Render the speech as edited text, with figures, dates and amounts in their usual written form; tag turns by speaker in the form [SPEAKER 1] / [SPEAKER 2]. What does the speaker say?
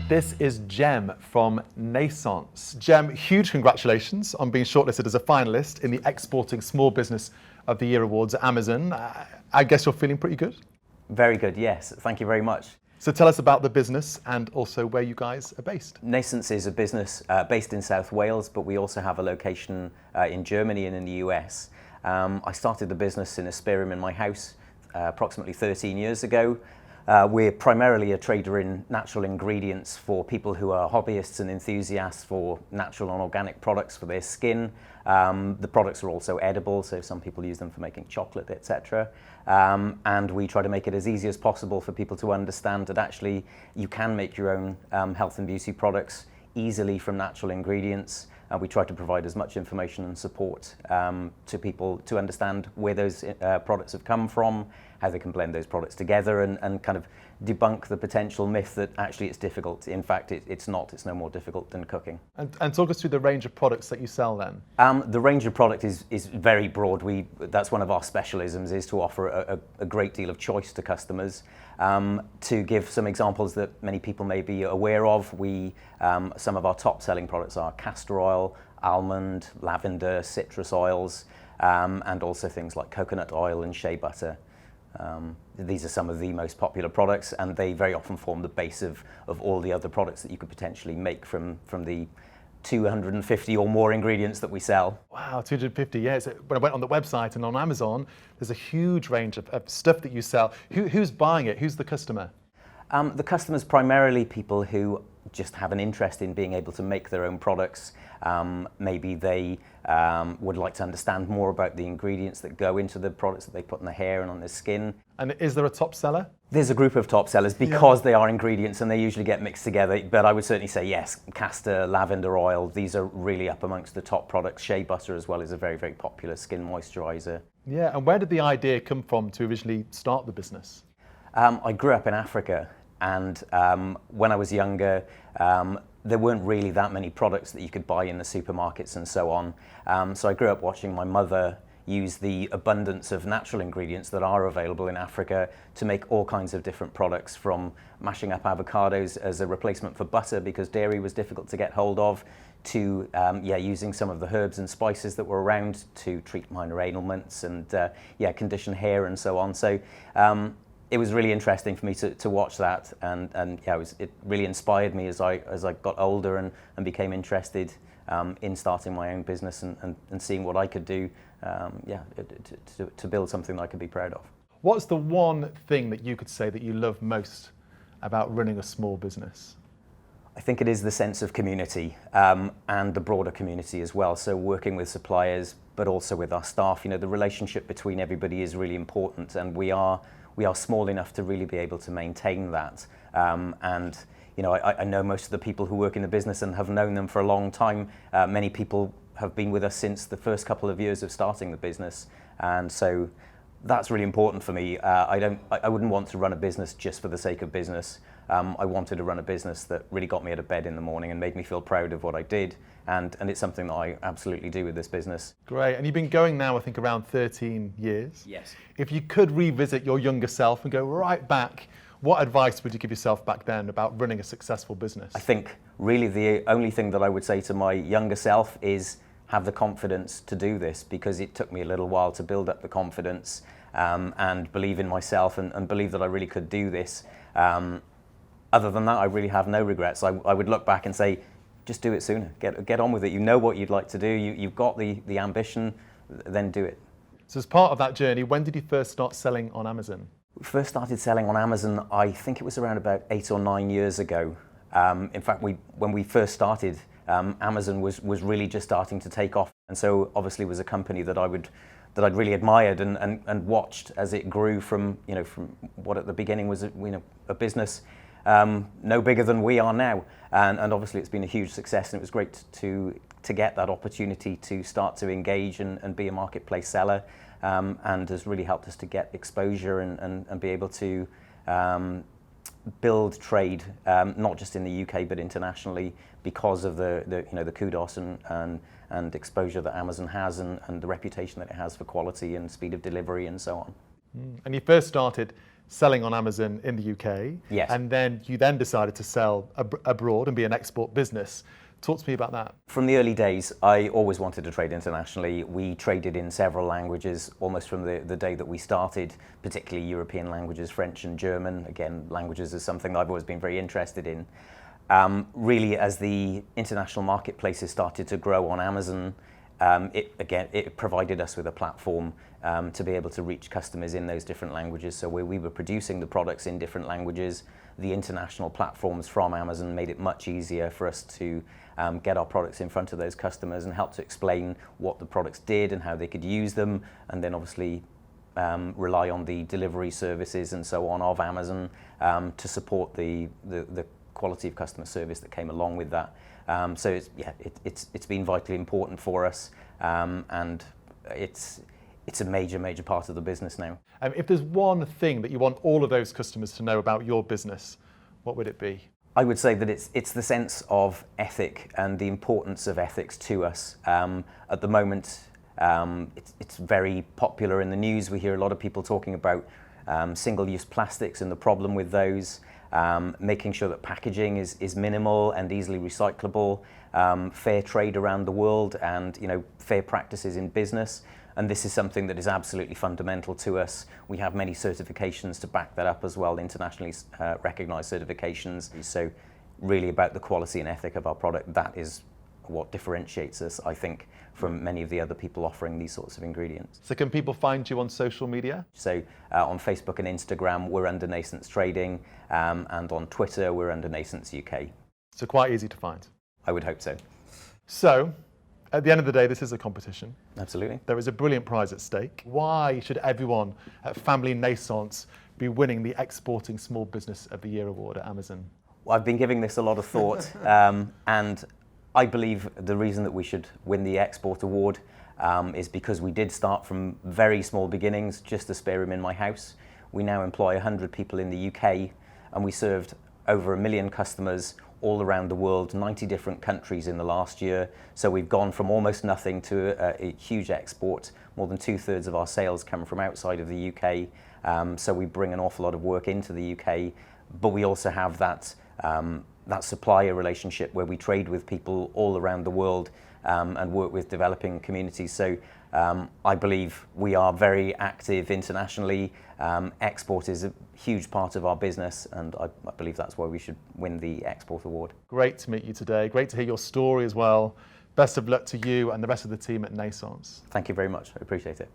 [SPEAKER 1] This is Jem from Naissance. Jem, huge congratulations on being shortlisted as a finalist in the Exporting Small Business of the Year Awards at Amazon. I guess you're feeling pretty good?
[SPEAKER 2] Very good, yes. Thank you very much.
[SPEAKER 1] So tell us about the business and also where you guys are based.
[SPEAKER 2] Naissance is a business based in South Wales, but we also have a location in Germany and in the US. I started the business in a spare room in my house approximately 13 years ago. We're primarily a trader in natural ingredients for people who are hobbyists and enthusiasts for natural and organic products for their skin. The products are also edible, so some people use them for making chocolate, etc. And we try to make it as easy as possible for people to understand that actually you can make your own health and beauty products easily from natural ingredients. We try to provide as much information and support to people to understand where those products have come from, how they can blend those products together, and kind of debunk the potential myth that actually it's difficult. In fact, it's not. It's no more difficult than cooking.
[SPEAKER 1] And talk us through the range of products that you sell then.
[SPEAKER 2] The range of product is very broad. That's one of our specialisms, is to offer a great deal of choice to customers. To give some examples that many people may be aware of, some of our top selling products are castor oil, almond, lavender, citrus oils, and also things like coconut oil and shea butter. These are some of the most popular products, and they very often form the base of all the other products that you could potentially make from the 250 or more ingredients that we sell.
[SPEAKER 1] Wow, 250, yeah. So when I went on the website and on Amazon, there's a huge range of stuff that you sell. Who's buying it? Who's the customer?
[SPEAKER 2] The customers primarily people who just have an interest in being able to make their own products. Maybe they would like to understand more about the ingredients that go into the products that they put in their hair and on their skin.
[SPEAKER 1] And is there a top seller?
[SPEAKER 2] There's a group of top sellers because they are ingredients and they usually get mixed together, but I would certainly say yes, castor, lavender oil, these are really up amongst the top products. Shea butter as well is a very, very popular skin moisturizer.
[SPEAKER 1] Yeah, and where did the idea come from to originally start the business?
[SPEAKER 2] I grew up in Africa, and when I was younger, there weren't really that many products that you could buy in the supermarkets and so on. So I grew up watching my mother use the abundance of natural ingredients that are available in Africa to make all kinds of different products, from mashing up avocados as a replacement for butter because dairy was difficult to get hold of, to using some of the herbs and spices that were around to treat minor ailments and condition hair and so on. So it was really interesting for me to watch that, and it really inspired me as I got older and became interested in starting my own business and seeing what I could do to build something that I could be proud of.
[SPEAKER 1] What's the one thing that you could say that you love most about running a small business?
[SPEAKER 2] I think it is the sense of community and the broader community as well. So working with suppliers, but also with our staff, the relationship between everybody is really important, and we are small enough to really be able to maintain that. I know most of the people who work in the business and have known them for a long time. Many people have been with us since the first couple of years of starting the business, and so that's really important for me. I wouldn't want to run a business just for the sake of business. I wanted to run a business that really got me out of bed in the morning and made me feel proud of what I did, and it's something that I absolutely do with this business.
[SPEAKER 1] Great, and you've been going now, I think, around 13 years.
[SPEAKER 2] Yes.
[SPEAKER 1] If you could revisit your younger self and go right back, what advice would you give yourself back then about running a successful business?
[SPEAKER 2] I think really the only thing that I would say to my younger self is have the confidence to do this, because it took me a little while to build up the confidence and believe in myself and believe that I really could do this. Other than that, I really have no regrets. I would look back and say, just do it sooner. Get on with it. You know what you'd like to do. You've got the ambition, then do it.
[SPEAKER 1] So as part of that journey, when did you first start selling on Amazon?
[SPEAKER 2] We first started selling on Amazon, I think it was around about 8 or 9 years ago. In fact, when we first started, Amazon was really just starting to take off, and so obviously was a company that I'd really admired and watched as it grew from what at the beginning was a business no bigger than we are now, and obviously it's been a huge success, and it was great to get that opportunity to start to engage and be a marketplace seller, and has really helped us to get exposure and be able to build trade, not just in the UK but internationally, because of the kudos and exposure that Amazon has, and the reputation that it has for quality and speed of delivery and so on.
[SPEAKER 1] And you first started selling on Amazon in the UK.
[SPEAKER 2] Yes.
[SPEAKER 1] And then you then decided to sell abroad and be an export business. Talk to me about that.
[SPEAKER 2] From the early days, I always wanted to trade internationally. We traded in several languages almost from the day that we started, particularly European languages, French and German. Again, languages is something that I've always been very interested in. Really, as the international marketplaces started to grow on Amazon, it provided us with a platform to be able to reach customers in those different languages. So where we were producing the products in different languages, the international platforms from Amazon made it much easier for us to get our products in front of those customers and help to explain what the products did and how they could use them, and then obviously rely on the delivery services and so on of Amazon to support the quality of customer service that came along with that. So it's been vitally important for us, and it's a major part of the business now.
[SPEAKER 1] If there's one thing that you want all of those customers to know about your business, what would it be?
[SPEAKER 2] I would say that it's the sense of ethic and the importance of ethics to us. At the moment, it's very popular in the news. We hear a lot of people talking about single-use plastics and the problem with those, making sure that packaging is minimal and easily recyclable, fair trade around the world, and fair practices in business. And this is something that is absolutely fundamental to us. We have many certifications to back that up as well, internationally recognized certifications. So really about the quality and ethic of our product, that is what differentiates us, I think, from many of the other people offering these sorts of ingredients.
[SPEAKER 1] So can people find you on social media?
[SPEAKER 2] So on Facebook and Instagram, we're under Naissance Trading, and on Twitter, we're under Naissance UK.
[SPEAKER 1] So quite easy to find.
[SPEAKER 2] I would hope so.
[SPEAKER 1] So, at the end of the day, this is a competition.
[SPEAKER 2] Absolutely.
[SPEAKER 1] There is a brilliant prize at stake. Why should everyone at Family Naissance be winning the Exporting Small Business of the Year award at Amazon?
[SPEAKER 2] Well, I've been giving this a lot of thought, and I believe the reason that we should win the Export Award is because we did start from very small beginnings, just a spare room in my house. We now employ 100 people in the UK, and we served over 1 million customers all around the world, 90 different countries in the last year. So we've gone from almost nothing to a huge export. More than 2/3 of our sales come from outside of the UK. So we bring an awful lot of work into the UK, but we also have that supplier relationship where we trade with people all around the world and work with developing communities. So I believe we are very active internationally. Export is a huge part of our business, and I believe that's why we should win the Export Award.
[SPEAKER 1] Great to meet you today. Great to hear your story as well. Best of luck to you and the rest of the team at Naissance.
[SPEAKER 2] Thank you very much. I appreciate it.